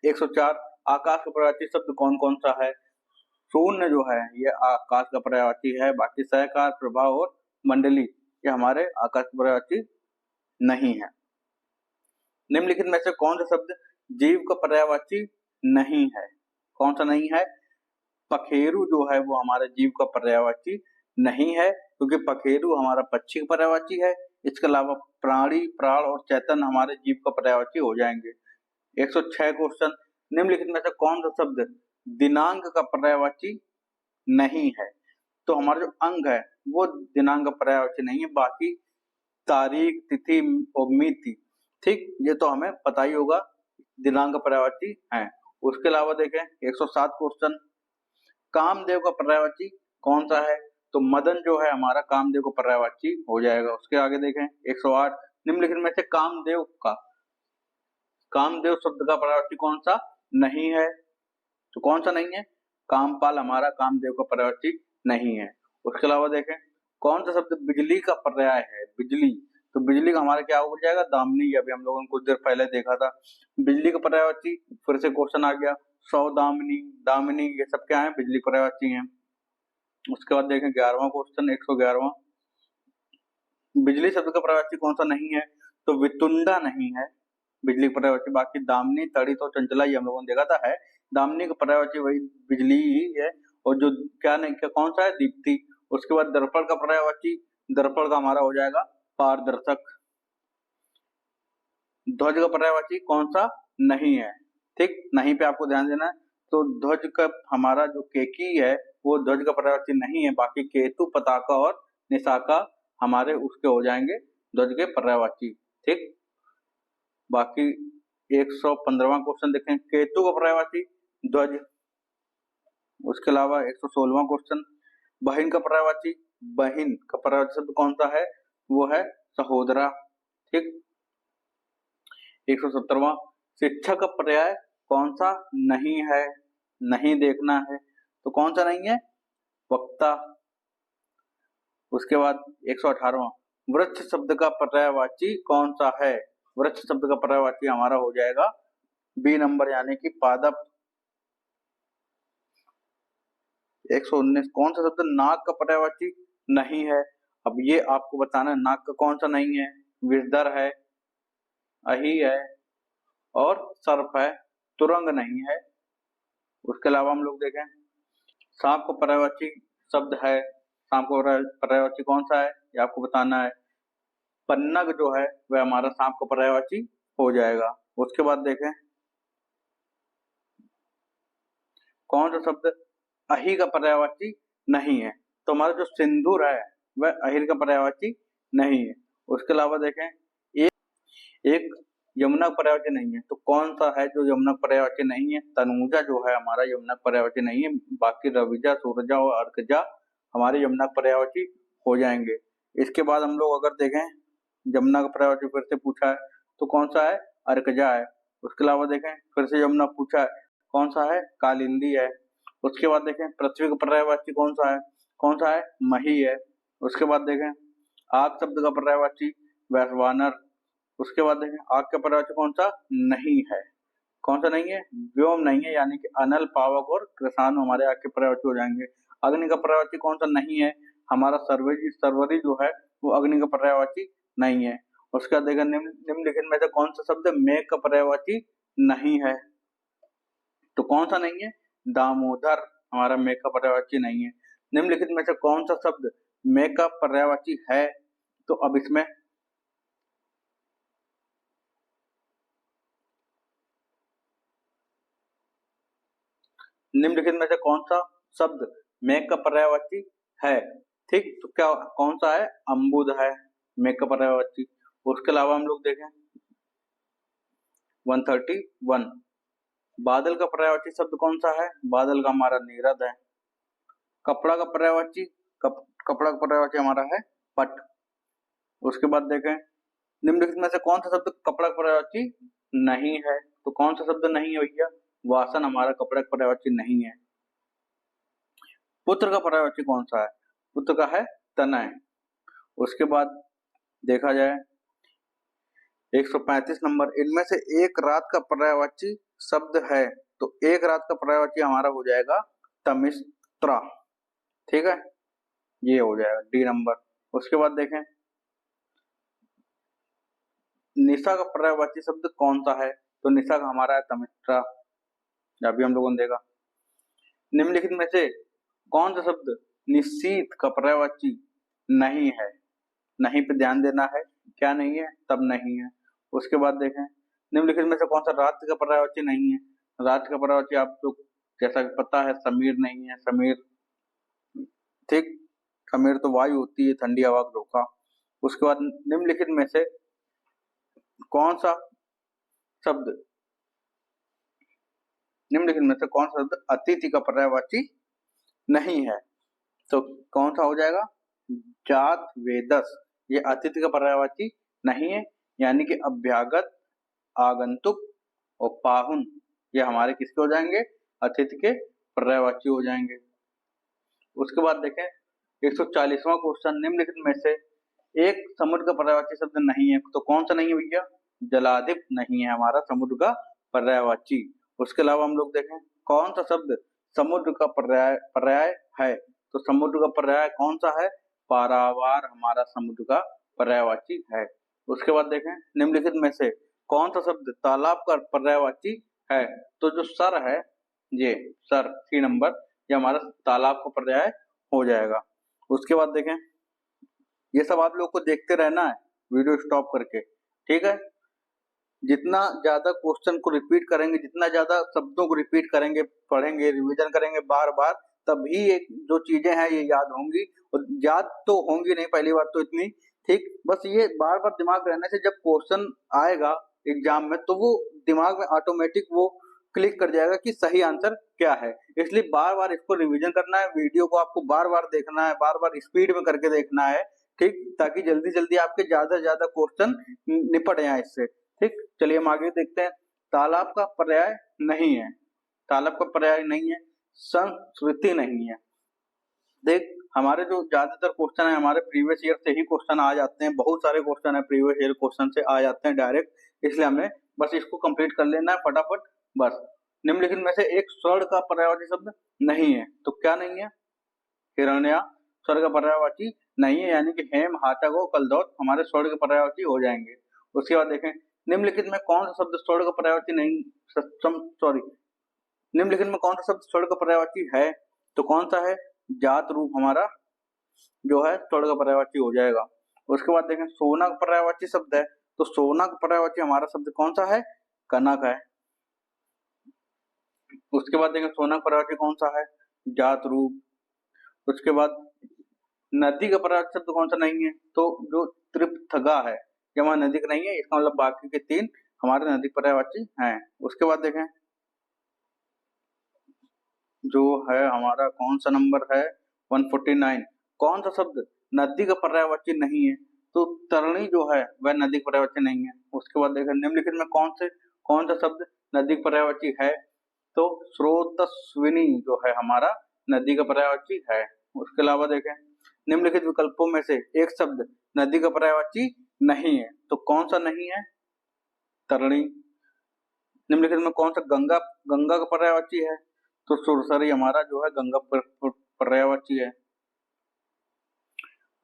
104, आकाश का पर्यायवाची शब्द कौन कौन सा है। शून्य जो है ये आकाश का पर्यायवाची है। बाकी सहकार, प्रभाव और मंडली ये हमारे आकाश का पर्यायवाची नहीं है। निम्नलिखित में से कौन सा शब्द जीव का पर्यायवाची नहीं है, कौन सा नहीं है, पखेरु जो है वो हमारे जीव का पर्यायवाची नहीं है, क्योंकि पखेरु हमारा पक्षी का पर्यायवाची है। इसके अलावा प्राणी, प्राण और चैतन्य हमारे जीव का पर्यायवाची हो जाएंगे। 106 क्वेश्चन, निम्नलिखित में से कौन सा शब्द दिनांक का पर्यायवाची नहीं है। तो हमारा जो अंग है वो दिनांक का पर्यायवाची नहीं है, बाकी तारीख, तिथि और मिति, ठीक, ये तो हमें पता ही होगा दिनांक का पर्यायवाची है। उसके अलावा देखें 107 क्वेश्चन, कामदेव का पर्यायवाची कौन सा है। तो मदन जो है हमारा कामदेव का पर्यायवाची हो जाएगा। उसके आगे देखें 108, निम्नलिखित में से कामदेव शब्द का पर्यायवाची कौन सा नहीं है। तो कौन सा नहीं है, कामपाल हमारा कामदेव का पर्यायवाची नहीं है। उसके अलावा देखें कौन सा शब्द बिजली का पर्याय है, बिजली। तो बिजली का हमारा क्या हो जाएगा, दामिनी। अभी हम लोगों ने कुछ देर पहले देखा था बिजली का पर्यायवाची। फिर से क्वेश्चन आ गया, सौदामिनी, दामिनी ये सब क्या है, बिजली पर्यायवाची हैं। उसके बाद देखें 11वां क्वेश्चन 111वां, बिजली शब्द का पर्यायवाची कौन सा नहीं है। तो वितुंडा नहीं है बिजली का पर्यायवाची। बाकी दामिनी, तड़ित और चंचला ये हम लोगों ने देखा था है। दामिनी का पर्यायवाची वही बिजली ही है। और जो क्या नहीं, क्या कौन सा है, दीप्ति। उसके बाद दर्पण का पर्यायवाची, दर्पण का हमारा हो जाएगा पारदर्शक। ध्वज का पर्यायवाची कौन सा नहीं है, ठीक, नहीं पे आपको ध्यान देना है। तो ध्वज का हमारा जो केकी है वो ध्वज का पर्यायवाची नहीं है। बाकी केतु, पताका और निशाका हमारे उसके हो जाएंगे ध्वज के पर्यायवाची। ठीक, बाकी 115वां क्वेश्चन देखें, केतु का पर्यायवाची ध्वज। उसके अलावा 116वां क्वेश्चन, बहिन का पर्यायवाची, बहिन का पर्यायवाची शब्द कौन सा है, वो है सहोदरा। ठीक, 117वां, शिक्षा का पर्याय कौन सा नहीं है, नहीं देखना है। तो कौन सा नहीं है, वक्ता। उसके बाद 118वां, वृक्ष शब्द का पर्यायवाची कौन सा है। वृक्ष शब्द का पर्यायवाची हमारा हो जाएगा बी नंबर, यानी कि पादप। 119, कौन सा शब्द नाग का पर्यायवाची नहीं है। अब ये आपको बताना है नाग का कौन सा नहीं है, विरधर है, अही है और सर्प है, तुरंग नहीं है। उसके अलावा हम लोग देखें सांप को पर्यायवाची शब्द है, सांप को पर्यायवाची कौन सा है ये आपको बताना है। पन्नग जो है वह हमारा सांप का पर्यायवाची हो जाएगा। उसके बाद देखें कौन सा शब्द अहि का पर्यायवाची नहीं है। तो हमारा जो सिंदूर है वह अहिर का पर्यायवाची नहीं है। उसके अलावा देखें एक यमुना पर्यायवाची नहीं है, तो कौन सा है जो यमुना पर्यायवाची नहीं है? तनुजा जो है हमारा यमुना पर्यायवाची नहीं है, बाकी रविजा, सूरजा और अर्कजा हमारे यमुना पर्यायवाची हो जाएंगे। इसके बाद हम लोग अगर देखें यमुना का पर्यायवाची फिर से पूछा है तो कौन सा है? अर्कजा है। उसके अलावा देखें फिर से यमुना पूछा है, कौन सा है? कालिंदी है। उसके बाद देखें पृथ्वी का पर्यायवाची कौन सा है? कौन सा है? मही है। उसके बाद देखें आग शब्द का पर्यायवाची वैश्वानर। उसके बाद देखें आग का पर्यायवाची कौन सा? नहीं है। कौन सा नहीं है? व्योम नहीं है, यानी कि अनल, पावक और कृषाणु हमारे आग के पर्यायवाची हो जाएंगे। अग्नि का पर्यायवाची कौन सा नहीं है? हमारा सर्वरी जो है वो अग्नि का पर्यायवाची नहीं है। उसके बाद देखा निम्नलिखित में से कौन सा शब्द मेघ का पर्यायवाची नहीं है? तो कौन सा नहीं है? दामोदर हमारा मेघ का पर्यायवाची नहीं है। निम्नलिखित में से कौन सा शब्द मेघ का पर्यायवाची है? तो अब इसमें निम्नलिखित में से कौन सा शब्द मेघ का पर्यायवाची है? ठीक, तो क्या कौन सा है? अम्बुद है मेघ का पर्यायवाची। उसके अलावा हम लोग देखें 131 बादल का पर्यायवाची शब्द कौन सा है? बादल का हमारा नीरद है। कपड़ा का पर्यायवाची कपड़ा का पर्यायवाची हमारा है पट। उसके बाद देखें निम्नलिखित में से कौन सा शब्द कपड़ा का पर्यायवाची नहीं है? तो कौन सा शब्द नहीं है भैया? वासन हमारा कपड़ा का पर्यायवाची नहीं है। पुत्र का पर्यायवाची कौन सा है? पुत्र का है तनय। उसके बाद देखा जाए 135 नंबर, इनमें से एक रात का पर्यायवाची शब्द है, तो एक रात का पर्यायवाची हमारा हो जाएगा तमिश्रा। ठीक है, ये हो जाएगा डी नंबर। उसके बाद देखें निशा का पर्यायवाची शब्द कौन सा है? तो निशा का हमारा है तमिश्रा, अभी हम लोगों ने देखा। निम्नलिखित में से कौन सा शब्द निश्चित का पर्यायवाची नहीं है? नहीं पे ध्यान देना है, क्या नहीं है? तब नहीं है। उसके बाद देखें निम्नलिखित में से कौन सा रात का पर्यायवाची नहीं है? रात का पर्यायवाची आप लोग जैसा कि पता है समीर नहीं है, समीर। ठीक, समीर तो वायु होती है, ठंडी हवा का झोंका। उसके बाद निम्नलिखित में से कौन सा शब्द निम्नलिखित में से कौन सा शब्द अतिथि का पर्यायवाची नहीं है? तो कौन सा हो जाएगा? जात वेदस, ये अतिथि का पर्यायवाची नहीं है, यानी कि अभ्यागत, आगंतुक और पाहुन ये हमारे किसके हो जाएंगे? अतिथि के पर्यायवाची हो जाएंगे। उसके बाद देखें 140वां क्वेश्चन, निम्नलिखित में से एक समुद्र का पर्यायवाची शब्द नहीं है, तो कौन सा नहीं है भैया? जलाधिप नहीं है हमारा समुद्र का पर्यायवाची। उसके अलावा हम लोग देखें कौन सा शब्द समुद्र का पर्याय है? तो समुद्र का पर्याय कौन सा है? पारावार हमारा समुद्र का पर्यायवाची है। उसके बाद देखें निम्नलिखित में से कौन सा शब्द तालाब का पर्यायवाची है? तो जो सर है, ये सर 3 नंबर, ये हमारा तालाब का पर्याय हो जाएगा। उसके बाद देखें ये सब आप लोग को देखते रहना है वीडियो स्टॉप करके, ठीक है। जितना ज्यादा क्वेश्चन को रिपीट करेंगे, जितना ज्यादा शब्दों को रिपीट करेंगे, पढ़ेंगे, रिवीजन करेंगे बार बार, तभी एक जो चीजें हैं ये याद होंगी। और याद तो होंगी नहीं, पहली बात तो इतनी, ठीक। बस ये बार बार दिमाग रहने से जब क्वेश्चन आएगा एग्जाम में तो वो दिमाग में ऑटोमेटिक वो क्लिक कर जाएगा कि सही आंसर क्या है। इसलिए बार बार इसको रिवीजन करना है, वीडियो को आपको बार बार देखना है, बार बार स्पीड में करके देखना है, ठीक, ताकि जल्दी जल्दी आपके ज्यादा से ज्यादा क्वेश्चन निपट जाए इससे, ठीक। चलिए हम आगे देखते हैं। तालाब का पर्याय नहीं है, तालाब का पर्याय नहीं है, संस्कृति नहीं है। देख हमारे जो ज्यादातर क्वेश्चन है हमारे प्रीवियस ईयर से ही क्वेश्चन आ जाते हैं, बहुत सारे क्वेश्चन है प्रीवियस ईयर क्वेश्चन से आ जाते हैं डायरेक्ट, इसलिए हमें बस इसको कंप्लीट कर लेना है फटाफट बस। निम्नलिखित में से एक स्वर्ण का पर्यायवाची शब्द नहीं है, तो क्या नहीं है? हिरण्या स्वर का पर्यायवाची नहीं है, यानी कि हेम, हाटक और कलदौत हमारे स्वर के पर्यायवाची हो जाएंगे। उसके बाद देखें निम्नलिखित में कौन सा शब्द स्वर का पर्यायवाची नहीं, सॉरी, निम्नलिखित में कौन सा शब्द स्वर का पर्यायवाची है? तो कौन सा है? जात रूप हमारा जो है स्वर का पर्यायवाची हो जाएगा। उसके बाद देखें सोना का पर्यायवाची शब्द है, तो सोना का पर्यायवाची हमारा शब्द कौन सा है? कनक है। उसके बाद देखें सोना का पर्यायवाची कौन सा है? जात रूप। उसके बाद नदी का पर्यायवाची शब्द कौन सा नहीं है? तो जो त्रिपथगा है, ये हमारा नदी का नहीं है, इसका मतलब बाकी के 3 हमारे नदी पर्यायवाची हैं। उसके बाद देखें जो है हमारा कौन सा नंबर है 149, कौन सा शब्द नदी का पर्यायवाची नहीं है? तो तरणी जो है वह नदी का पर्यायवाची नहीं है। उसके बाद देखें निम्नलिखित में कौन सा शब्द नदी का पर्यायवाची है? तो स्रोतस्विनी जो है हमारा नदी का पर्यायवाची है। उसके अलावा देखें निम्नलिखित विकल्पों में से एक शब्द नदी का पर्यायवाची नहीं है, तो कौन सा नहीं है? तरणी। निम्नलिखित में कौन सा गंगा गंगा का पर्यायवाची है? तो सुरसरी हमारा जो है गंगा पर्यायवाची है।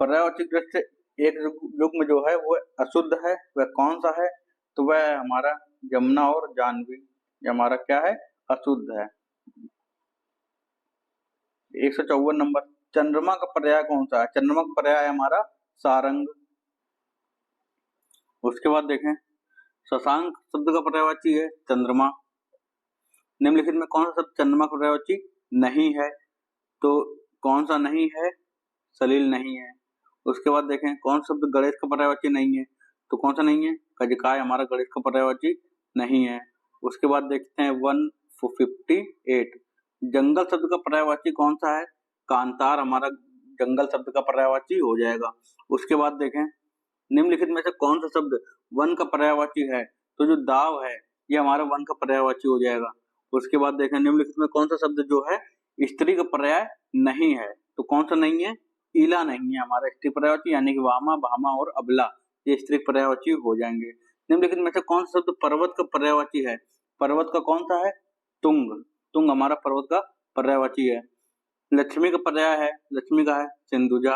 पर्यायवाची दृष्टि से एक युग्म जो है वो अशुद्ध है, वह कौन सा है? तो वह हमारा यमुना और जाह्नवी, ये हमारा क्या है? अशुद्ध है। 154 नंबर, चंद्रमा का पर्याय कौन सा है? चंद्रमा का पर्याय है हमारा सारंग। उसके बाद देखें शशांक शब्द का पर्यायवाची है चंद्रमा। निम्नलिखित में कौन सा शब्द चंद्रमा का पर्यायवाची नहीं है? तो कौन सा नहीं है? सलील नहीं है। उसके बाद देखें कौन सा शब्द गणेश का पर्यायवाची नहीं है? तो कौन सा नहीं है? कजकाय हमारा गणेश का पर्यायवाची नहीं है। उसके बाद देखते हैं 158, जंगल शब्द का पर्यायवाची कौन सा है? कांतार हमारा जंगल शब्द का पर्यायवाची हो जाएगा। उसके बाद देखें निम्नलिखित में से कौन सा शब्द वन का पर्यायवाची है? तो जो दाव है ये हमारा वन का पर्यायवाची हो जाएगा। उसके बाद देखें निम्नलिखित में कौन सा शब्द जो है स्त्री का पर्याय नहीं है? तो कौन सा नहीं है? ईला नहीं है हमारा स्त्री पर्यायवाची, यानी कि वामा भामा और अबला ये स्त्री पर्यायवाची हो जाएंगे। निम्नलिखित में से कौन सा शब्द पर्वत का पर्यायवाची है? पर्वत का कौन सा है? तुंग। तुंग हमारा पर्वत का पर्यायवाची है। लक्ष्मी का पर्याय है, लक्ष्मी का है सिंधुजा।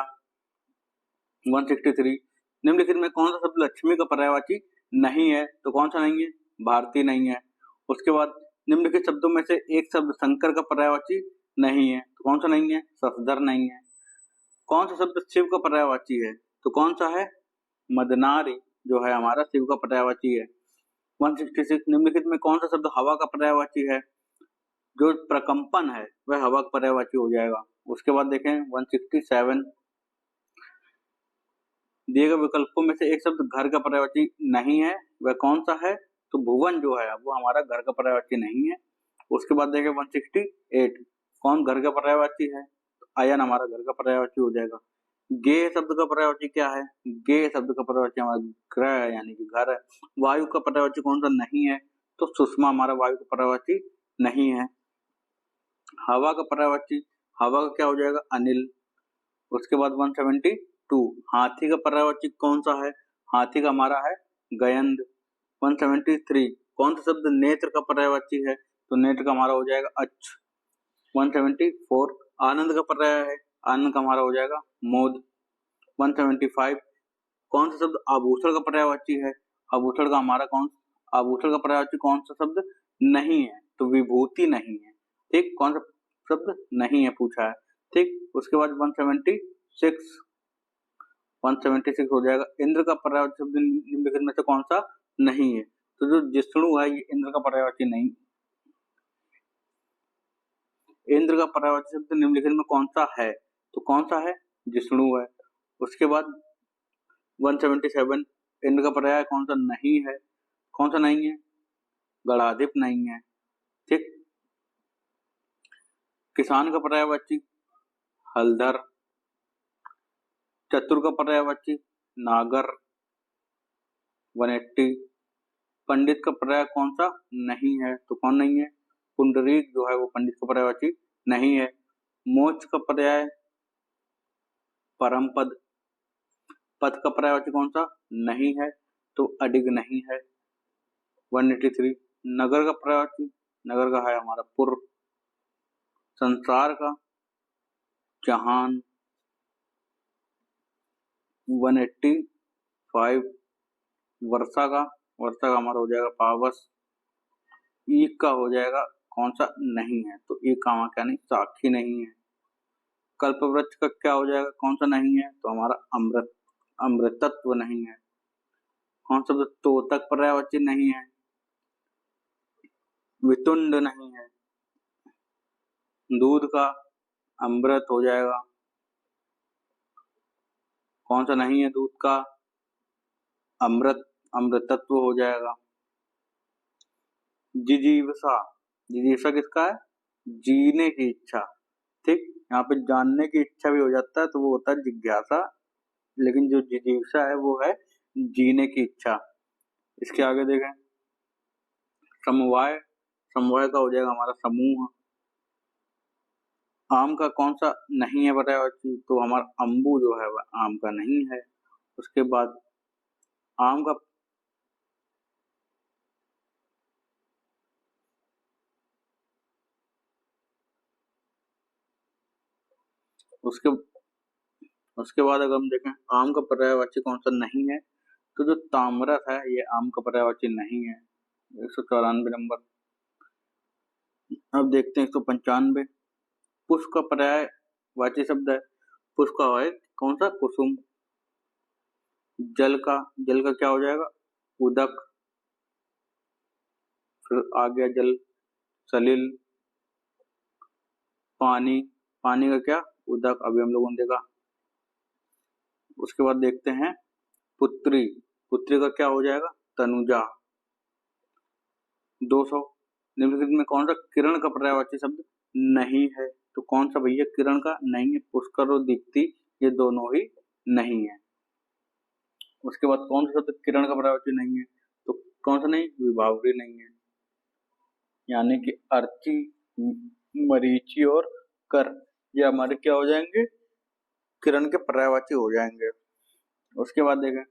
163, निम्नलिखित में कौन सा शब्द लक्ष्मी का पर्यायवाची नहीं है? तो कौन सा नहीं है? भारती नहीं है। उसके बाद निम्नलिखित शब्दों में से एक शब्द शंकर का पर्यायवाची नहीं है, तो कौन सा नहीं है? सफदर नहीं है। कौन सा शब्द शिव का पर्यायवाची है? तो कौन सा है? मदनारी जो है हमारा शिव का पर्यायवाची है। 166, निम्नलिखित में कौन सा शब्द हवा का पर्यायवाची है? जो प्रकंपन है वह हवा का पर्यायवाची हो जाएगा। उसके बाद देखें 167, दिए गए विकल्पों में से एक शब्द घर का पर्यायवाची नहीं है, वह कौन सा है? तो भुवन जो है वो हमारा घर का पर्यायवाची नहीं है। उसके बाद देखें 168, कौन घर का पर्यायवाची है? तो अयन हमारा घर का पर्यायवाची हो जाएगा। गे शब्द का पर्यायवाची क्या है? गे शब्द का पर्यायवाची हमारा ग्रह है, यानी कि घर है। वायु का पर्यायवाची कौन सा नहीं है? तो सुषमा हमारा वायु का पर्यायवाची नहीं है। हवा का पर्यायवाची, हवा का क्या हो जाएगा? अनिल। उसके बाद 172, हाथी का पर्यायवाची कौन सा है? हाथी का हमारा है गयंद। 173, कौन सा शब्द नेत्र का पर्यायवाची है? तो नेत्र का हमारा हो जाएगा अच्छ। 174, आनंद का पर्याय है, आनंद का हमारा हो जाएगा मोद। 175, कौन सा शब्द आभूषण का पर्यायवाची है? आभूषण का हमारा आभूषण का पर्यायवाची कौन सा शब्द नहीं है? तो विभूति नहीं है। ठीक, कौन सा शब्द नहीं है पूछा है। ठीक, उसके बाद 176 हो जाएगा इंद्र का पर्यायवाची शब्द निम्नलिखित में से कौन सा नहीं है? तो जो जिष्णु है ये इंद्र का पर्यायवाची नहीं। इंद्र का पर्यायवाची शब्द निम्नलिखित में कौन सा है? तो कौन सा है? जिष्णु है। उसके बाद 177, इंद्र का पर्याय कौन सा नहीं है? कौन सा नहीं है? गणाधिप नहीं है। ठीक, किसान का पर्यायवाची हलधर। चतुर का पर्यायवाची नागर। 180, पंडित का पर्याय कौन सा नहीं है? तो कौन नहीं है? पुंडरीक जो है वो पंडित का पर्यायवाची नहीं है। मोक्ष का पर्याय परम पद। पद का पर्यायवाची कौन सा नहीं है? तो अडिग नहीं है। 183, नगर का पर्यायवाची, नगर का है हमारा पुर। संसार का जहान। 185, वर्षा का हमारा हो जाएगा पावस। ईख का हो जाएगा कौन सा नहीं है? तो ईख का हमारा क्या नहीं? साक्षी नहीं है। कल्पवृक्ष का क्या हो जाएगा? कौन सा नहीं है? तो हमारा अमृतत्व नहीं है। कौन सा तोतक पर्यायवाची नहीं है? वितुंड नहीं है। दूध का अमृत हो जाएगा। कौन सा नहीं है दूध का? अमृत, अमृतत्व हो जाएगा। जिजीविषा, जिजीविषा किसका है? जीने की इच्छा। ठीक, यहाँ पे जानने की इच्छा भी हो जाता है तो वो होता है जिज्ञासा, लेकिन जो जिजीविषा है वो है जीने की इच्छा। इसके आगे देखें, समवाय, समवाय का हो जाएगा हमारा समूह। आम का कौन सा नहीं है पर्यायवाची? तो हमारा अम्बू जो है वह आम का नहीं है। उसके बाद आम का उसके उसके बाद अगर हम देखें आम का पर्यायवाची कौन सा नहीं है, तो जो ताम्रक है ये आम का पर्यायवाची नहीं है। 194 नंबर। अब देखते हैं 195। पुष्प का पर्यायवाची शब्द है, पुष्प का है कौन सा? कुसुम। जल का क्या हो जाएगा? उदक। फिर आ गया जल, सलिल। पानी, पानी का क्या? उदक, अभी हम लोगों ने देखा। उसके बाद देखते हैं पुत्री, पुत्री का क्या हो जाएगा? तनुजा। 200। निम्नलिखित में कौन सा किरण का पर्यायवाची शब्द नहीं है? तो कौन सा भैया किरण का नहीं है? पुष्कर और दीप्ति, ये दोनों ही नहीं है। उसके बाद कौन सा शब्द किरण का पर्यायवाची नहीं है? तो कौन सा नहीं? विभावरी नहीं है। यानी कि अर्ची, मरीचि और कर, ये हमारे क्या हो जाएंगे? किरण के पर्यायवाची हो जाएंगे। उसके बाद देखें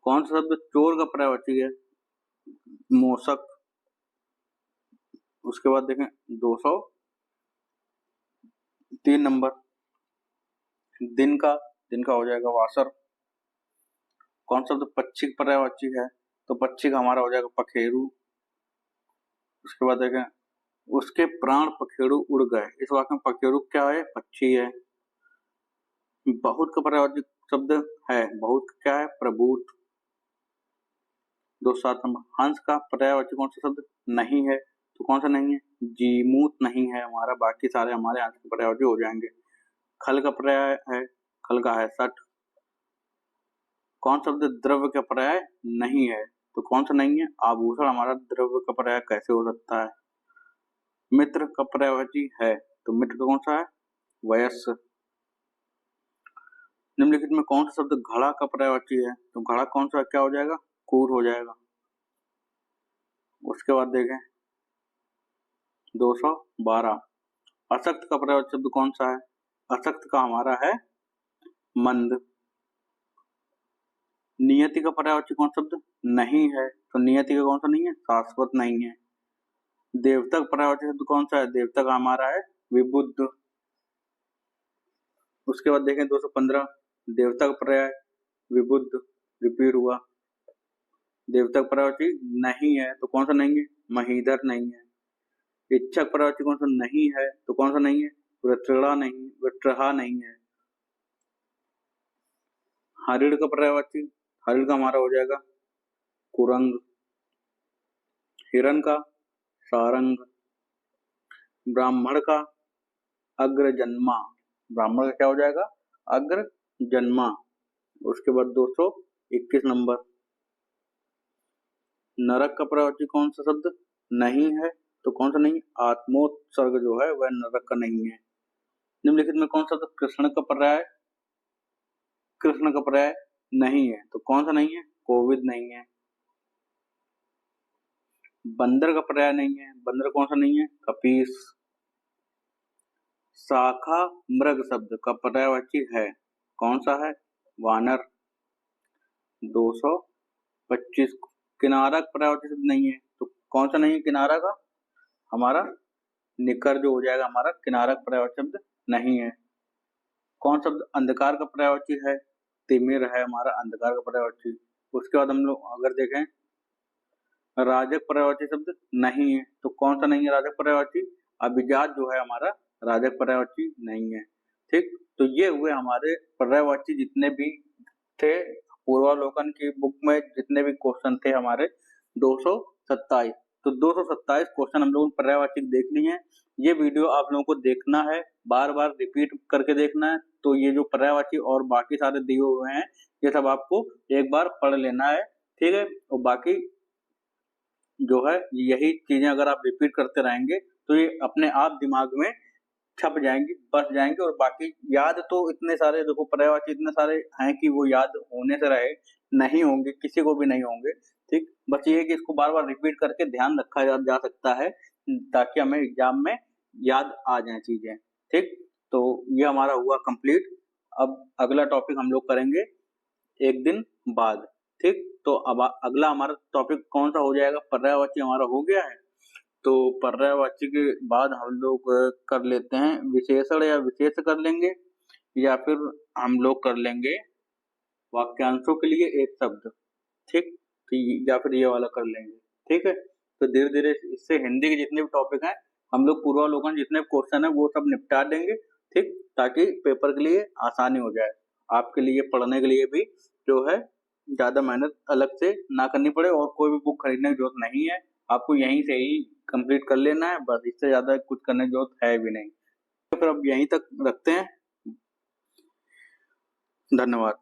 कौन सा शब्द चोर का पर्यायवाची है? मोसक। उसके बाद देखें 203 नंबर, दिन का हो जाएगा वासर। कौन सा शब्द पक्षी का पर्यायवाची है? तो पक्षी का हमारा हो जाएगा पखेरु। उसके बाद देखें उसके प्राण पखेरु उड़ गए, इस वाक्य में पखेरु क्या है? पक्षी है। बहुत का पर्यायवाची शब्द है, बहुत का क्या है? प्रभूत। 207 नंबर, हंस का पर्यायवाची कौन सा शब्द नहीं है? तो कौन सा नहीं है? जीमूत नहीं है हमारा, बाकी सारे हमारे हंस के पर्यायवाची हो जाएंगे। खल का पर्याय है, खल का है सठ। कौन शब्द द्रव्य का पर्याय नहीं है? तो कौन सा नहीं है? आभूषण हमारा द्रव्य का पर्याय कैसे हो सकता है? मित्र का पर्यायवाची है, तो मित्र का कौन सा है? वयस्क। निम्नलिखित में कौन सा शब्द घड़ा का पर्यायवाची है? तो घड़ा कौन सा क्या हो जाएगा? कूर हो जाएगा। उसके बाद देखें 212, असक्त का पर्यायवाची शब्द कौन सा है? असक्त का हमारा है मंद। नियति का पर्यायवाची कौन शब्द नहीं है? तो नियति का कौन सा नहीं है? शाश्वत नहीं है। देवता का पर्यायवाची शब्द कौन सा है? देवता का हमारा है विबुद्ध। उसके बाद देखें 215, देवता का पर्याय विबुद्ध, रिपीट हुआ। देवता का पर्यायवाची नहीं है, तो कौन सा नहीं है? महीधर नहीं है। इच्छा का पर्यायवाची कौन सा नहीं है? तो कौन सा नहीं है? वृत्रणा नहीं, वृत्रहा नहीं है। हरिण का पर्यायवाची, हरिण का हमारा हो जाएगा कुरंग। हिरण का सारंग। ब्राह्मण का अग्रजन्मा, ब्राह्मण का क्या हो जाएगा? अग्रजन्मा। उसके बाद 221 नंबर, नरक का पर्यायवाची कौन सा शब्द नहीं है? तो कौन सा नहीं? आत्मोत्सर्ग जो है वह नरक का नहीं है। निम्नलिखित में कौन सा शब्द कृष्ण का पर्याय नहीं है? तो कौन सा नहीं है? कोविद नहीं है। बंदर का पर्याय नहीं है, बंदर कौन सा नहीं है? कपीस। शाखा मृग शब्द का पर्यायवाची है, कौन सा है? वानर। 225, किनारा का पर्यायवाची शब्द नहीं है, तो कौन सा नहीं है किनारा का? हमारा निकर जो हो जाएगा हमारा किनारा का पर्यायवाची शब्द नहीं है। कौन शब्द अंधकार का पर्यायवाची है? तिमिर है हमारा अंधकार का पर्यायवाची। उसके बाद हम लोग अगर देखें राजक पर्यायवाची शब्द नहीं है, तो कौन सा नहीं है राजक पर्यायवाची? अभिजात जो है हमारा राजक पर्यायवाची नहीं है। ठीक, तो ये हुए हमारे पर्यायवाची जितने भी थे पूर्वावलोकन की बुक में, जितने भी क्वेश्चन थे हमारे 227। तो 227 क्वेश्चन हम लोगों ने पर्यायवाची देख लिए हैं। ये वीडियो आप लोगों को देखना है, बार बार रिपीट करके देखना है। तो ये जो पर्यायवाची और बाकी सारे दिए हुए हैं ये सब आपको एक बार पढ़ लेना है, ठीक है। और बाकी जो है यही चीजें अगर आप रिपीट करते रहेंगे तो ये अपने आप दिमाग में छप जाएंगी, बस जाएंगे। और बाकी याद तो इतने सारे, देखो पर्यायवाची इतने सारे हैं कि वो याद होने से रहे नहीं होंगे, किसी को भी नहीं होंगे, ठीक। बस ये है कि इसको बार बार रिपीट करके ध्यान रखा जा सकता है ताकि हमें एग्जाम में याद आ जाए चीजें, ठीक। तो ये हमारा हुआ कंप्लीट। अब अगला टॉपिक हम लोग करेंगे एक दिन बाद, ठीक। तो अब अगला हमारा टॉपिक कौन सा हो जाएगा, पर्यायवाची हमारा हो गया है। तो पर्यायवाची के बाद हम लोग कर लेते हैं विशेषण या विशेष कर लेंगे, या फिर हम लोग कर लेंगे वाक्यांशों के लिए एक शब्द, ठीक। तो या फिर ये वाला कर लेंगे, ठीक है। तो धीरे धीरे इससे हिंदी के जितने भी टॉपिक हैं हम लोग पूर्वावलोकन जितने क्वेश्चन है वो सब निपटा देंगे, ठीक। ताकि पेपर के लिए आसानी हो जाए, आपके लिए पढ़ने के लिए भी जो है ज्यादा मेहनत अलग से ना करनी पड़े, और कोई भी बुक खरीदने की जरूरत नहीं है। आपको यहीं से ही कंप्लीट कर लेना है, बस इससे ज्यादा कुछ करने की जरूरत है भी नहीं। तो फिर अब यहीं तक रखते हैं। धन्यवाद।